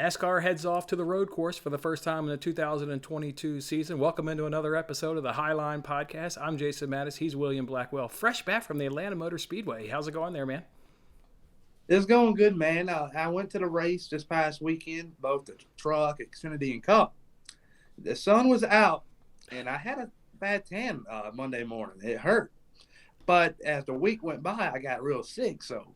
NASCAR heads off to the road course for the first time in the 2022 season. Welcome into another episode of the Highline Podcast. I'm Jason Mattis. He's William Blackwell, fresh back from the Atlanta Motor Speedway. How's it going there, man? It's going good, man. I went to the race this past weekend, both the truck, Xfinity, and Cup. The sun was out, and I had a bad tan Monday morning. It hurt. But as the week went by, I got real sick, so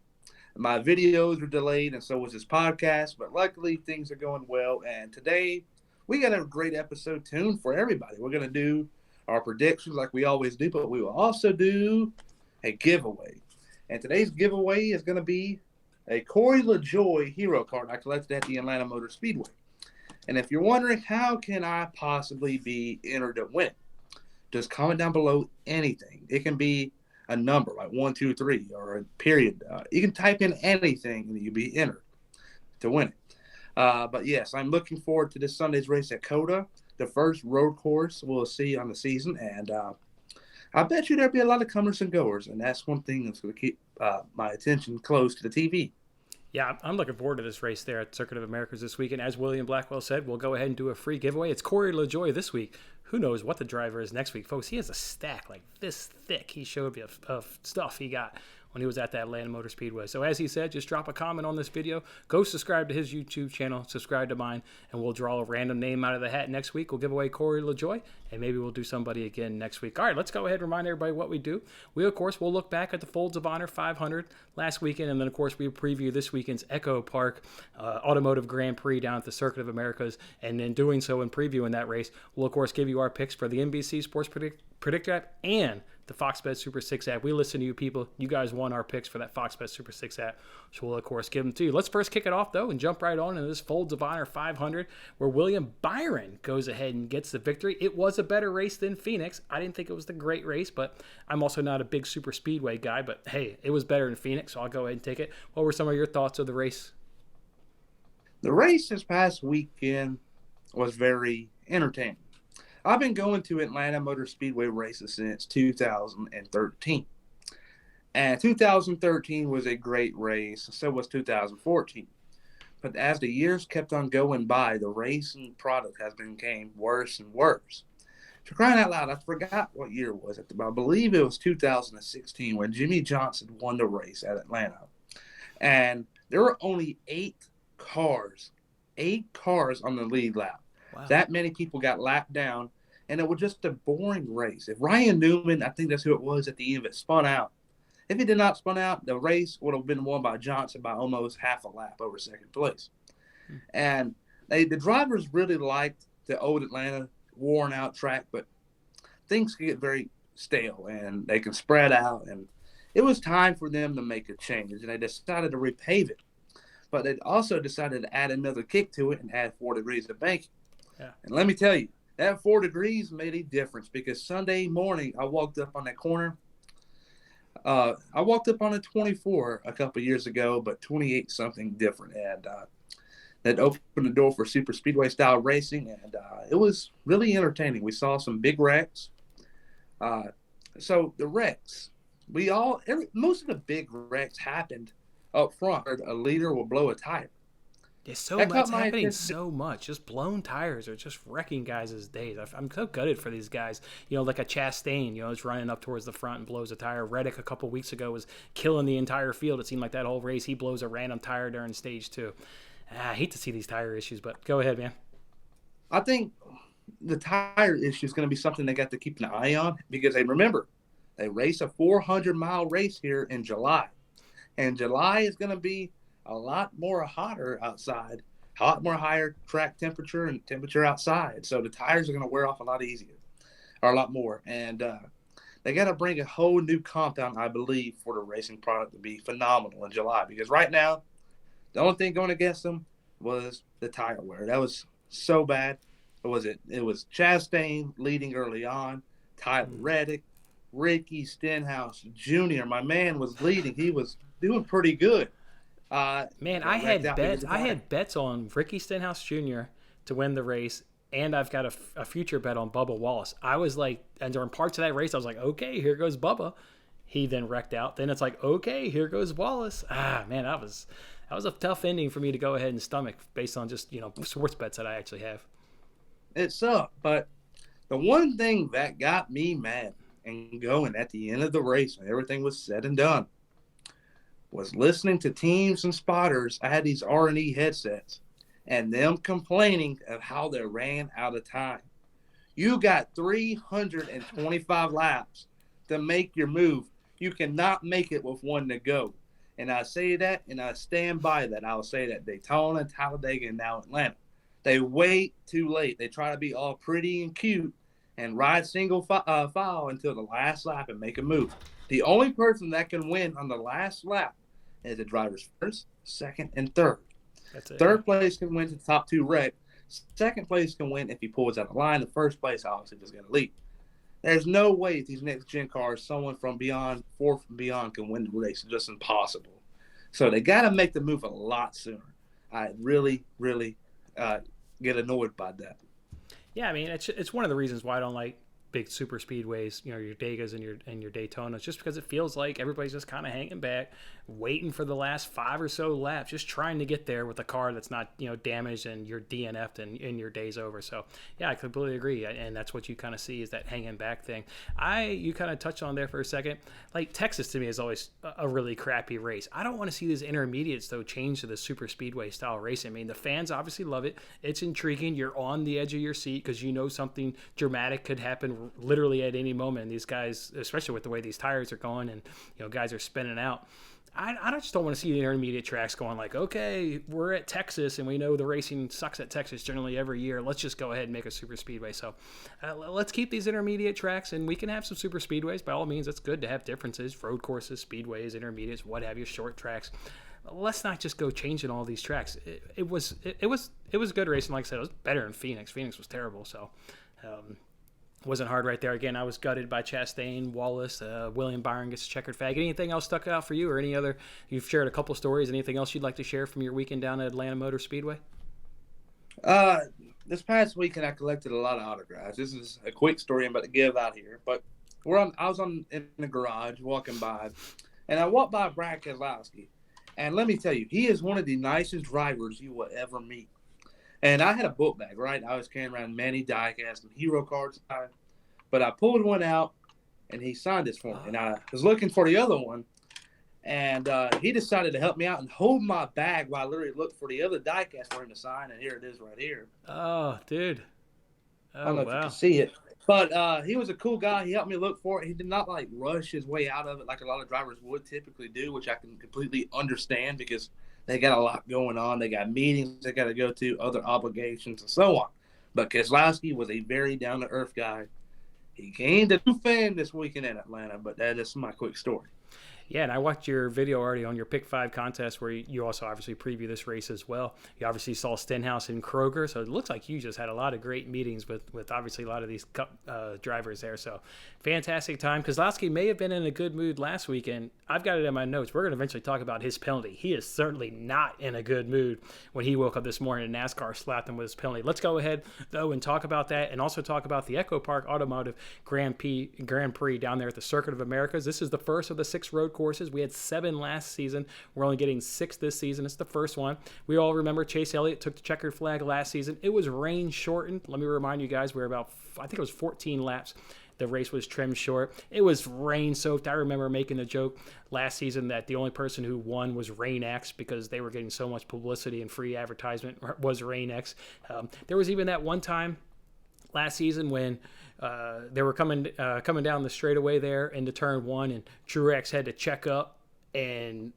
my videos were delayed, and so was this podcast. But luckily, things are going well. And today, we got a great episode tuned for everybody. We're going to do our predictions like we always do, but we will also do a giveaway. And today's giveaway is going to be a Corey LaJoie hero card I collected at the Atlanta Motor Speedway. And if you're wondering, how can I possibly be entered to win? Just comment down below anything. It can be a number like 1, 2, 3 or a period. You can type in anything and you'll be entered to win it. But yes, I'm looking forward to this Sunday's race at COTA, the first road course we'll see on the season. And I bet you there'll be a lot of comers and goers. And that's one thing that's going to keep my attention close to the TV. Yeah, I'm looking forward to this race there at Circuit of Americas this weekend. As William Blackwell said, we'll go ahead and do a free giveaway. It's Corey LaJoie this week. Who knows what the driver is next week, folks? He has a stack like this thick. He showed me of stuff he got when he was at that Atlanta Motor Speedway. So as he said, just drop a comment on this video. Go subscribe to his YouTube channel, subscribe to mine, and we'll draw a random name out of the hat next week. We'll give away Corey LaJoie, and maybe we'll do somebody again next week. All right, let's go ahead and remind everybody what we do. We, of course, will look back at the Folds of Honor 500 last weekend, and then, of course, we preview this weekend's EchoPark Automotive Grand Prix down at the Circuit of Americas. And in doing so and previewing that race, we'll, of course, give you our picks for the NBC Sports Predictor app and the Fox Bet Super 6 app. We listen to you people. You guys won our picks for that Fox Bet Super 6 app, so we'll, of course, give them to you. Let's first kick it off, though, and jump right on into this Folds of Honor 500, where William Byron goes ahead and gets the victory. It was a better race than Phoenix. I didn't think it was the great race, but I'm also not a big super speedway guy, but hey, it was better than Phoenix, so I'll go ahead and take it. What were some of your thoughts of the race? The race this past weekend was very entertaining. I've been going to Atlanta Motor Speedway races since 2013. And 2013 was a great race, so was 2014. But as the years kept on going by, the racing product has become worse and worse. For crying out loud, I forgot what year it was. I believe it was 2016 when Jimmy Johnson won the race at Atlanta. And there were only 8 cars on the lead lap. Wow. That many people got lapped down, and it was just a boring race. If Ryan Newman, I think that's who it was at the end of it, spun out. If he did not spun out, the race would have been won by Johnson by almost half a lap over second place. And the drivers really liked the old Atlanta worn-out track, but things can get very stale, and they can spread out. And it was time for them to make a change, and they decided to repave it. But they also decided to add another kick to it and add 4 degrees of banking. Yeah. And let me tell you, that 4 degrees made a difference, because Sunday morning I walked up on that corner. I walked up on a 24 a couple years ago, but 28 something different. And that opened the door for super speedway style racing, and it was really entertaining. We saw some big wrecks. So the wrecks, most of the big wrecks happened up front. A leader will blow a tire. It's happening so much. Just blown tires are just wrecking guys' days. I'm so gutted for these guys. You know, like a Chastain, is running up towards the front and blows a tire. Reddick a couple weeks ago was killing the entire field. It seemed like that whole race. He blows a random tire during stage 2. I hate to see these tire issues, but go ahead, man. I think the tire issue is going to be something they got to keep an eye on, because they race a 400-mile race here in July. And July is going to be a lot more hotter outside, a lot more higher track temperature and temperature outside. So the tires are going to wear off a lot more. And they got to bring a whole new compound, I believe, for the racing product to be phenomenal in July. Because right now, the only thing going against them was the tire wear. That was so bad. What was it? It was Chastain leading early on, Tyler Reddick, Ricky Stenhouse Jr. My man was leading. He was doing pretty good. I had bets on Ricky Stenhouse Jr. to win the race, and I've got a future bet on Bubba Wallace. I was like, and during parts of that race, I was like, okay, here goes Bubba. He then wrecked out. Then it's like, okay, here goes Wallace. Man, that was a tough ending for me to go ahead and stomach based on just sports bets that I actually have. It sucked, but the one thing that got me mad and going at the end of the race when everything was said and done was listening to teams and spotters. I had these R&E headsets and them complaining of how they ran out of time. You got 325 laps to make your move. You cannot make it with one to go. And I say that, and I stand by that. I'll say that Daytona, Talladega, and now Atlanta. They wait too late. They try to be all pretty and cute and ride single file until the last lap and make a move. The only person that can win on the last lap is the driver's first, second, and third. That's it. Third place can win to the top two wreck. Second place can win if he pulls out of line. The first place obviously just going to lead. There's no way these next-gen cars, someone from beyond, fourth and beyond, can win the race. It's just impossible. So they got to make the move a lot sooner. I really, really get annoyed by that. Yeah, I mean, it's one of the reasons why I don't like big super speedways, your Degas and your Daytonas, just because it feels like everybody's just kind of hanging back, waiting for the last 5 or so laps, just trying to get there with a car that's not damaged and you're DNF'd and your day's over. So yeah, I completely agree, and that's what you kind of see is that hanging back thing. You kind of touched on there for a second. Like Texas to me is always a really crappy race. I don't want to see these intermediates though change to the super speedway style racing. I mean, the fans obviously love it. It's intriguing. You're on the edge of your seat because something dramatic could happen literally at any moment. These guys, especially with the way these tires are going and guys are spinning out, I just don't want to see the intermediate tracks going like, okay, we're at Texas and we know the racing sucks at Texas generally every year, let's just go ahead and make a super speedway. So let's keep these intermediate tracks, and we can have some super speedways. By all means, it's good to have differences, road courses, speedways, intermediates, what have you, short tracks. Let's not just go changing all these tracks. It was good racing. Like I said, it was better than Phoenix. Phoenix was terrible, so wasn't hard right there. Again, I was gutted by Chastain, Wallace, William Byron gets a checkered flag. Anything else stuck out for you, or any other? You've shared a couple stories. Anything else you'd like to share from your weekend down at Atlanta Motor Speedway? This past weekend I collected a lot of autographs. This is a quick story I'm about to give out here, but I was in the garage walking by, and I walked by Brad Keselowski. And let me tell you, he is one of the nicest drivers you will ever meet. And I had a book bag, right? I was carrying around many diecast and hero cards. But I pulled one out, and he signed this for me. And I was looking for the other one. And he decided to help me out and hold my bag while I literally looked for the other diecast for him to sign. And here it is right here. Oh, dude. I don't know if you can see it. But he was a cool guy. He helped me look for it. He did not rush his way out of it like a lot of drivers would typically do, which I can completely understand because they got a lot going on. They got meetings they got to go to, other obligations, and so on. But Keselowski was a very down-to-earth guy. He gained a new fan this weekend in Atlanta, but that is my quick story. Yeah, and I watched your video already on your Pick 5 contest where you also obviously preview this race as well. You obviously saw Stenhouse and Kroger, so it looks like you just had a lot of great meetings with obviously a lot of these Cup drivers there. So fantastic time. Keselowski may have been in a good mood last weekend. I've got it in my notes. We're going to eventually talk about his penalty. He is certainly not in a good mood when he woke up this morning and NASCAR slapped him with his penalty. Let's go ahead, though, and talk about that, and also talk about the EchoPark Automotive Grand Prix down there at the Circuit of Americas. This is the first of the 6 road courses. We had 7 last season. We're only getting 6 this season. It's the first one. We all remember Chase Elliott took the checkered flag last season. It was rain shortened. Let me remind you guys, we're about, I think it was 14 laps. The race was trimmed short. It was rain soaked. I remember making the joke last season that the only person who won was Rain X because they were getting so much publicity and free advertisement was Rain X. There was even that one time last season when they were coming down the straightaway there into turn 1, and Truex had to check up, and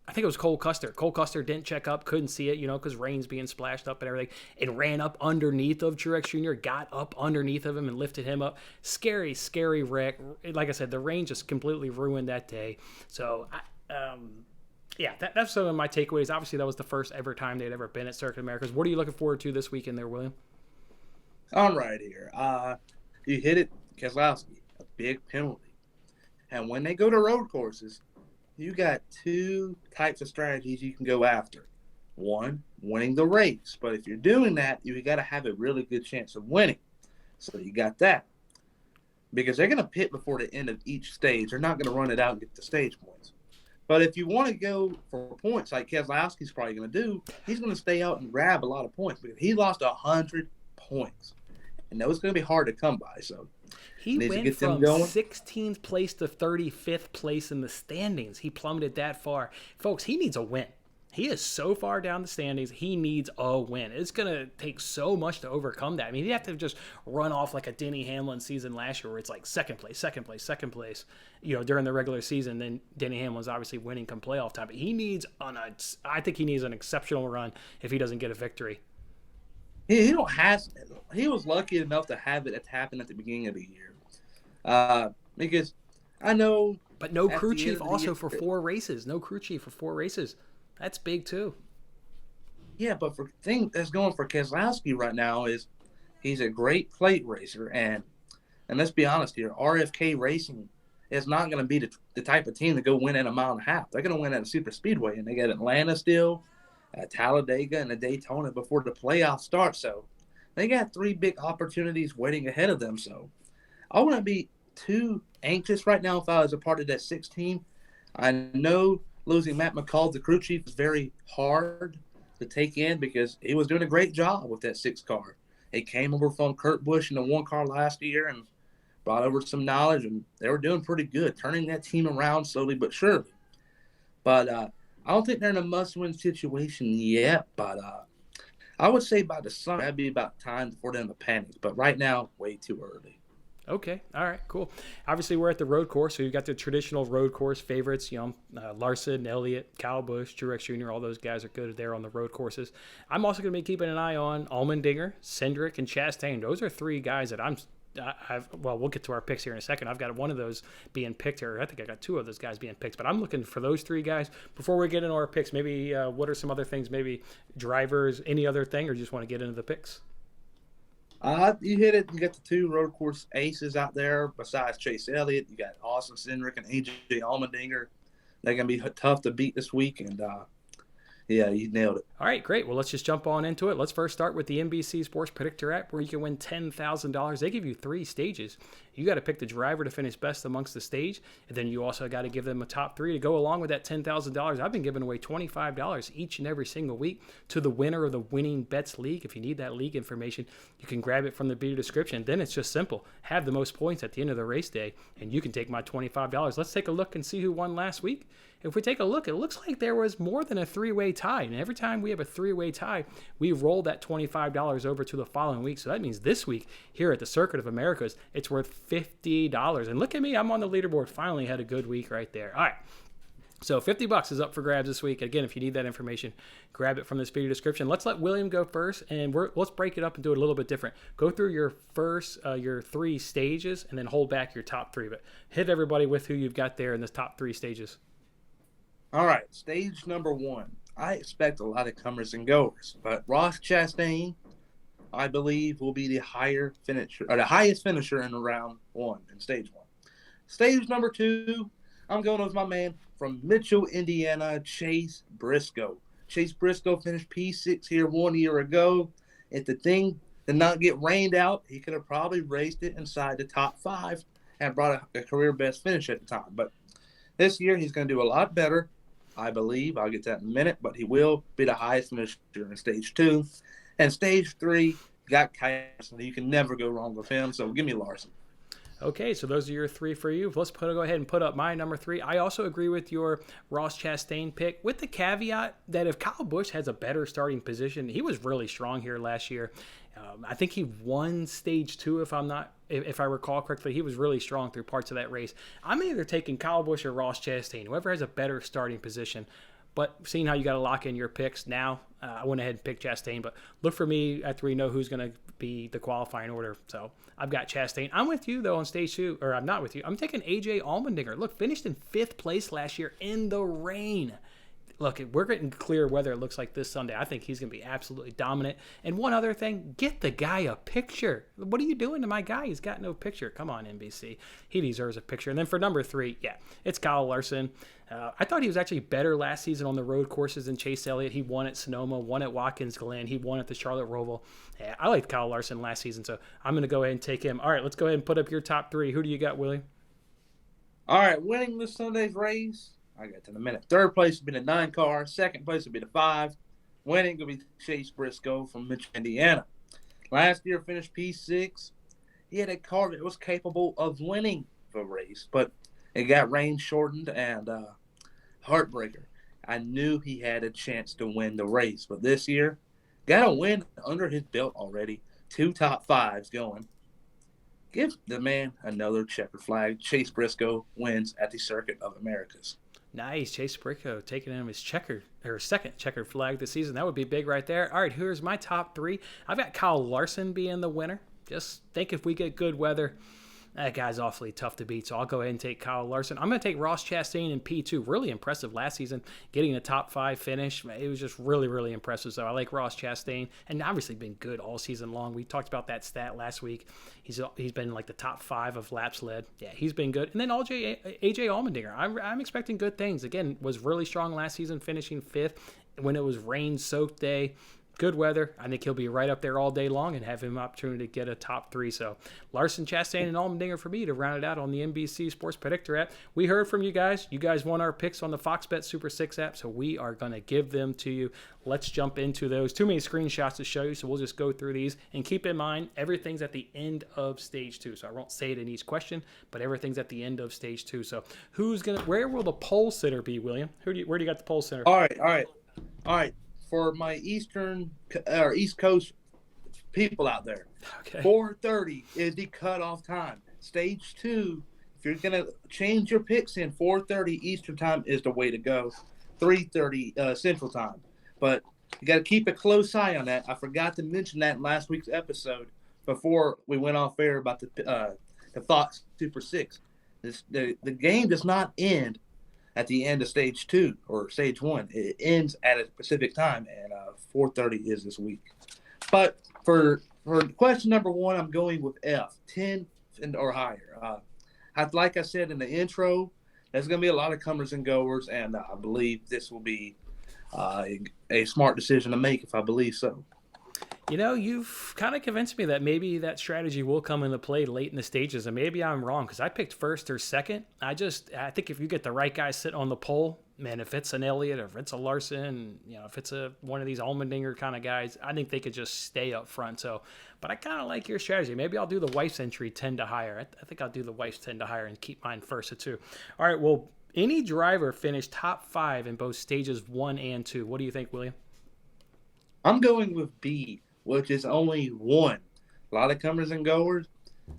I think it was Cole Custer. Cole Custer didn't check up, couldn't see it, because rain's being splashed up and everything, and ran up underneath of Truex Jr., got up underneath of him and lifted him up. Scary, scary wreck. Like I said, the rain just completely ruined that day. So, yeah, that's some of my takeaways. Obviously, that was the first ever time they'd ever been at Circuit Americas. What are you looking forward to this weekend there, William? I'm right here. You hit it, Keselowski, a big penalty. And when they go to road courses, you got 2 types of strategies you can go after. One, winning the race. But if you're doing that, you got to have a really good chance of winning. So you got that. Because they're going to pit before the end of each stage. They're not going to run it out and get the stage points. But if you want to go for points like Keselowski's probably going to do, he's going to stay out and grab a lot of points because he lost 100 points. And that was going to be hard to come by. So he needs to went get them from going. 16th place to 35th place in the standings. He plummeted that far. Folks, he needs a win. He is so far down the standings. He needs a win. It's going to take so much to overcome that. I mean, he'd have to just run off like a Denny Hamlin season last year where it's like second place, during the regular season. Then Denny Hamlin's obviously winning come playoff time. But I think he needs an exceptional run if he doesn't get a victory. He was lucky enough to have it happen at the beginning of the year. Because I know. But no crew chief also for 4 races. No crew chief for 4 races. That's big too. Yeah, but the thing that's going for Keselowski right now is he's a great plate racer, and let's be honest here, RFK Racing is not going to be the type of team to go win at a mile and a half. They're going to win at a super speedway, and they got Atlanta still, Talladega, and a Daytona before the playoffs start. So they got 3 big opportunities waiting ahead of them. So I wouldn't be too anxious right now if I was a part of that 6 team. I know losing Matt McCall, the crew chief, is very hard to take in because he was doing a great job with that 6 car. He came over from Kurt Busch in the 1 car last year and brought over some knowledge, and they were doing pretty good, turning that team around slowly but surely. But I don't think they're in a must-win situation yet, but I would say by the summer, that'd be about time for them to panic. But right now, way too early. Okay. All right, cool. Obviously, we're at the road course, so you've got the traditional road course favorites, Larson, Elliott, Kyle Busch, Truex Jr., all those guys are good there on the road courses. I'm also going to be keeping an eye on Allmendinger, Cindric, and Chastain. Those are 3 guys that we'll get to our picks here in a second. I've got one of those being picked here. I think I got 2 of those guys being picked, but I'm looking for those 3 guys. Before we get into our picks, maybe what are some other things, maybe drivers, any other thing, or just want to get into the picks? You hit it. You got the 2 road course aces out there besides Chase Elliott. You got Austin Cindric and AJ Allmendinger. They're going to be tough to beat this week, and yeah, you nailed it. All right, great. Well, let's just jump on into it. Let's first start with the NBC Sports Predictor app where you can win $10,000. They give you 3 stages. You got to pick the driver to finish best amongst the stage, and then you also got to give them a top 3 to go along with that $10,000. I've been giving away $25 each and every single week to the winner of the Winning Bets League. If you need that league information, you can grab it from the video description. Then it's just simple. Have the most points at the end of the race day, and you can take my $25. Let's take a look and see who won last week. If we take a look, it looks like there was more than a 3-way tie. And every time we have a 3-way tie, we roll that $25 over to the following week. So that means this week here at the Circuit of Americas, it's worth $50. And look at me, I'm on the leaderboard. Finally had a good week right there. All right. So $50 is up for grabs this week. Again, if you need that information, grab it from this video description. Let's let William go first, and let's break it up and do it a little bit different. Go through your first, your 3 stages, and then hold back your top 3. But hit everybody with who you've got there in the top 3 stages. All right, stage number 1. I expect a lot of comers and goers, but Ross Chastain, I believe, will be the highest finisher in round 1 in stage 1. Stage number 2, I'm going with my man from Mitchell, Indiana, Chase Briscoe. Chase Briscoe finished P6 here 1 year ago. If the thing did not get rained out, he could have probably raced it inside the top 5 and brought a career best finish at the time. But this year, he's going to do a lot better. I believe. I'll get to that in a minute, but he will be the highest finisher in stage 2. And stage 3, you got Larson. You can never go wrong with him, so give me Larson. Okay, so those are your 3 for you. Let's go ahead and put up my number 3. I also agree with your Ross Chastain pick, with the caveat that if Kyle Busch has a better starting position, he was really strong here last year. I think he won stage 2, if I recall correctly. He was really strong through parts of that race. I'm either taking Kyle Busch or Ross Chastain, whoever has a better starting position. But seeing how you got to lock in your picks now, I went ahead and picked Chastain. But look for me after we know who's going to be the qualifying order. So I've got Chastain. I'm with you, though, on stage 2. Or I'm not with you. I'm taking AJ Allmendinger. Look, finished in 5th place last year in the rain. Look, we're getting clear weather, it looks like this Sunday. I think he's going to be absolutely dominant. And one other thing, get the guy a picture. What are you doing to my guy? He's got no picture. Come on, NBC. He deserves a picture. And then for number 3, yeah, it's Kyle Larson. I thought he was actually better last season on the road courses than Chase Elliott. He won at Sonoma, won at Watkins Glen. He won at the Charlotte Roval. Yeah, I liked Kyle Larson last season, so I'm going to go ahead and take him. All right, let's go ahead and put up your top 3. Who do you got, Willie? All right, winning this Sunday's race, I got to in a minute. Third place would be the 9 car. Second place would be the 5. Winning would be Chase Briscoe from Mitchell, Indiana. Last year finished P6. He had a car that was capable of winning the race, but it got rain shortened and heartbreaker. I knew he had a chance to win the race, but this year, got a win under his belt already. 2 top 5s going. Give the man another checker flag. Chase Briscoe wins at the Circuit of Americas. Nice. Chase Briscoe taking in his second checkered flag this season. That would be big right there. All right, here's my top 3. I've got Kyle Larson being the winner. Just think if we get good weather, that guy's awfully tough to beat, so I'll go ahead and take Kyle Larson. I'm going to take Ross Chastain in P2. Really impressive last season, getting a top 5 finish. It was just really, really impressive. So I like Ross Chastain, and obviously been good all season long. We talked about that stat last week. He's been like the top 5 of laps led. Yeah, he's been good. And then AJ Allmendinger. I'm expecting good things. Again, was really strong last season, finishing 5th when it was rain-soaked day. Good weather. I think he'll be right up there all day long and have him opportunity to get a top 3. So Larson, Chastain, and Allmendinger for me to round it out on the NBC Sports Predictor app. We heard from you guys. You guys won our picks on the Fox Bet Super 6 app, so we are going to give them to you. Let's jump into those. Too many screenshots to show you, so we'll just go through these. And keep in mind, everything's at the end of stage 2. So I won't say it in each question, but everything's at the end of stage 2. So where will the pole sitter be, William? Where do you got the pole sitter? All right. For my East Coast people out there, okay. 4:30 is the cutoff time. Stage 2, if you're gonna change your picks in, 4:30 Eastern time is the way to go. 3:30 Central time, but you got to keep a close eye on that. I forgot to mention that in last week's episode before we went off air about the Fox Super 6. The game does not end at the end of stage 2 or stage 1. It ends at a specific time, and 4:30 is this week. But for question number 1, I'm going with F, 10 or higher. Like I said in the intro, there's going to be a lot of comers and goers, and I believe this will be a smart decision to make if I believe so. You know, you've kind of convinced me that maybe that strategy will come into play late in the stages, and maybe I'm wrong because I picked first or second. I think if you get the right guy sitting on the pole, man, if it's an Elliott or if it's a Larson, if it's one of these Allmendinger kind of guys, I think they could just stay up front. So, but I kind of like your strategy. Maybe I'll do the wife's entry 10 to higher. I think I'll do the wife's 10 to higher and keep mine first at 2. All right, well, any driver finished top 5 in both stages 1 and 2. What do you think, William? I'm going with B, which is only 1. A lot of comers and goers.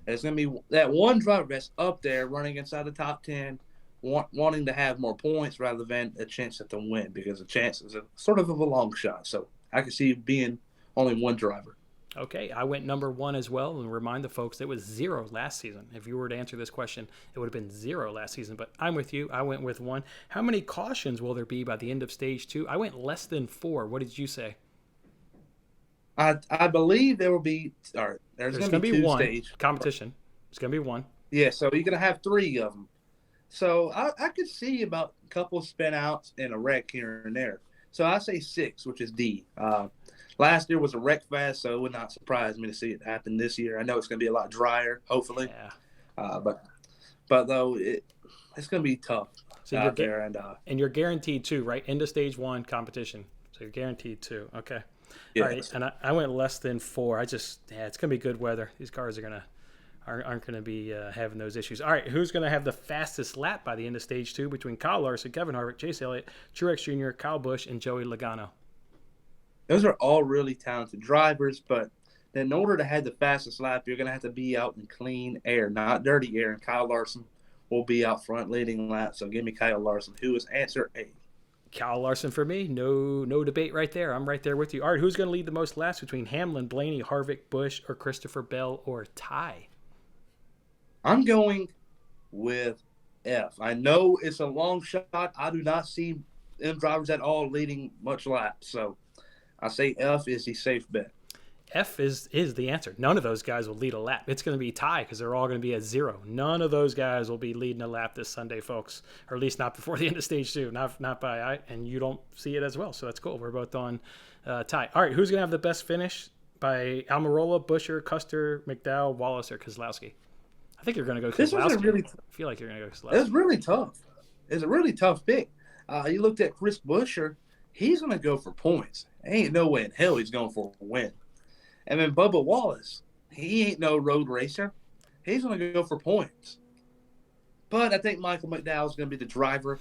It's going to be that one driver that's up there running inside the top 10, wanting to have more points rather than a chance at the win, because the chance is sort of a long shot. So I can see it being only 1 driver. Okay, I went number 1 as well, and remind the folks it was 0 last season. If you were to answer this question, it would have been 0 last season, but I'm with you. I went with 1. How many cautions will there be by the end of stage 2? I went less than 4. What did you say? I believe there will be. All right, there's going to be 2 1 stage competition. It's going to be 1. Yeah, so you're going to have 3 of them. So I could see about a couple of spin outs and a wreck here and there. So I say 6, which is D. Last year was a wreck fest, so it would not surprise me to see it happen this year. I know it's going to be a lot drier, hopefully. Yeah. But though it's going to be tough out there, and you're guaranteed 2, right? End of stage 1 competition. So you're guaranteed 2. Okay. Yes. All right, and I went less than 4. It's going to be good weather. These cars aren't going to be having those issues. All right, who's going to have the fastest lap by the end of stage 2 between Kyle Larson, Kevin Harvick, Chase Elliott, Truex Jr., Kyle Busch, and Joey Logano? Those are all really talented drivers, but in order to have the fastest lap, you're going to have to be out in clean air, not dirty air, and Kyle Larson will be out front leading laps. So give me Kyle Larson, who is answer A. Kyle Larson for me. No debate right there. I'm right there with you. All right, who's going to lead the most laps between Hamlin, Blaney, Harvick, Busch, or Christopher Bell, or Ty? I'm going with F. I know it's a long shot. I do not see them drivers at all leading much laps. So I say F is the safe bet. F is the answer. None of those guys will lead a lap. It's going to be Ty because they're all going to be at 0. None of those guys will be leading a lap this Sunday, folks, or at least not before the end of stage 2. Not by and you don't see it as well, so that's cool. We're both on Ty. All right, who's going to have the best finish by Almirola, Buescher, Custer, McDowell, Wallace, or Keselowski? I think you're going to go Keselowski. I feel like you're going to go Keselowski. It's really tough. is a really tough pick. You looked at Chris Buescher, he's going to go for points. Ain't no way in hell he's going for a win. And then Bubba Wallace, he ain't no road racer. He's going to go for points. But I think Michael McDowell is going to be the driver.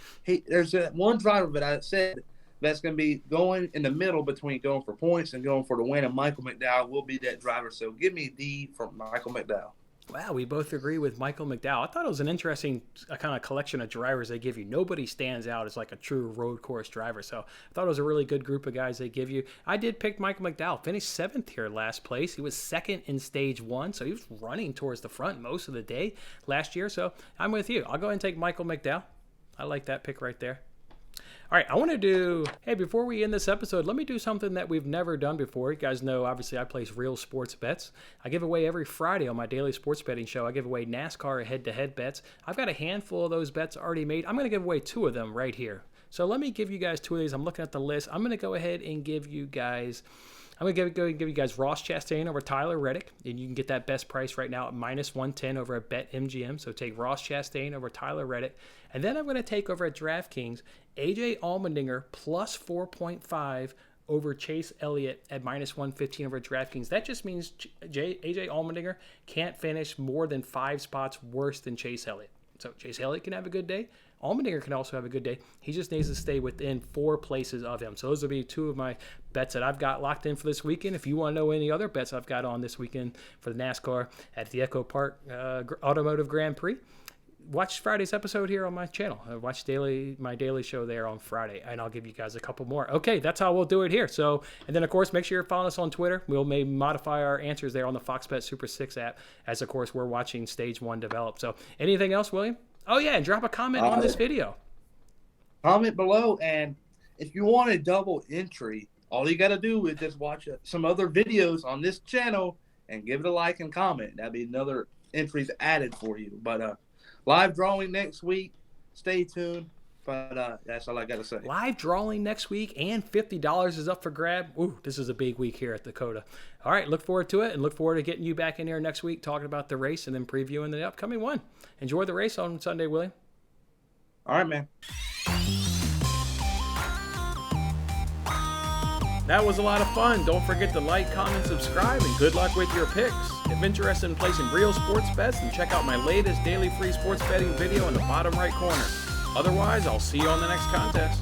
There's one driver that I said that's going to be going in the middle between going for points and going for the win, and Michael McDowell will be that driver. So give me D from Michael McDowell. Wow, we both agree with Michael McDowell. I thought it was an interesting kind of collection of drivers they give you. Nobody stands out as like a true road course driver. So I thought it was a really good group of guys they give you. I did pick Michael McDowell. Finished 7th here last place. He was 2nd in stage 1. So he was running towards the front most of the day last year. So I'm with you. I'll go ahead and take Michael McDowell. I like that pick right there. All right, I want to do, hey, before we end this episode, let me do something that we've never done before. You guys know, obviously, I place real sports bets. I give away every Friday on my daily sports betting show. I give away NASCAR head-to-head bets. I've got a handful of those bets already made. I'm going to give away 2 of them right here. So let me give you guys 2 of these. I'm looking at the list. I'm going to go ahead and give you guys... I'm going to give you guys Ross Chastain over Tyler Reddick, and you can get that best price right now at -110 over at BetMGM. So take Ross Chastain over Tyler Reddick. And then I'm going to take over at DraftKings AJ Allmendinger plus 4.5 over Chase Elliott at -115 over at DraftKings. That just means AJ Allmendinger can't finish more than 5 spots worse than Chase Elliott. So Chase Elliott can have a good day. Allmendinger can also have a good day. He just needs to stay within 4 places of him. So those will be 2 of my bets that I've got locked in for this weekend. If you want to know any other bets I've got on this weekend for the NASCAR at the EchoPark Automotive Grand Prix, watch Friday's episode here on my channel. Watch my daily show there on Friday, and I'll give you guys a couple more. Okay, that's how we'll do it here. So, and then, of course, make sure you're following us on Twitter. We'll maybe modify our answers there on the Fox Bet Super 6 app as, of course, we're watching Stage 1 develop. So anything else, William? Oh, yeah, and drop a comment on this video. Comment below, and if you want a double entry, all you got to do is just watch some other videos on this channel and give it a like and comment. That'll be another entries added for you. But live drawing next week. Stay tuned. But that's all I got to say. Live drawing next week, and $50 is up for grab. Ooh, this is a big week here at Dakota. All right, look forward to it, and look forward to getting you back in here next week talking about the race and then previewing the upcoming one. Enjoy the race on Sunday, William. All right, man. That was a lot of fun. Don't forget to like, comment, subscribe, and good luck with your picks. If interested in placing real sports bets, then check out my latest daily free sports betting video in the bottom right corner. Otherwise, I'll see you on the next contest.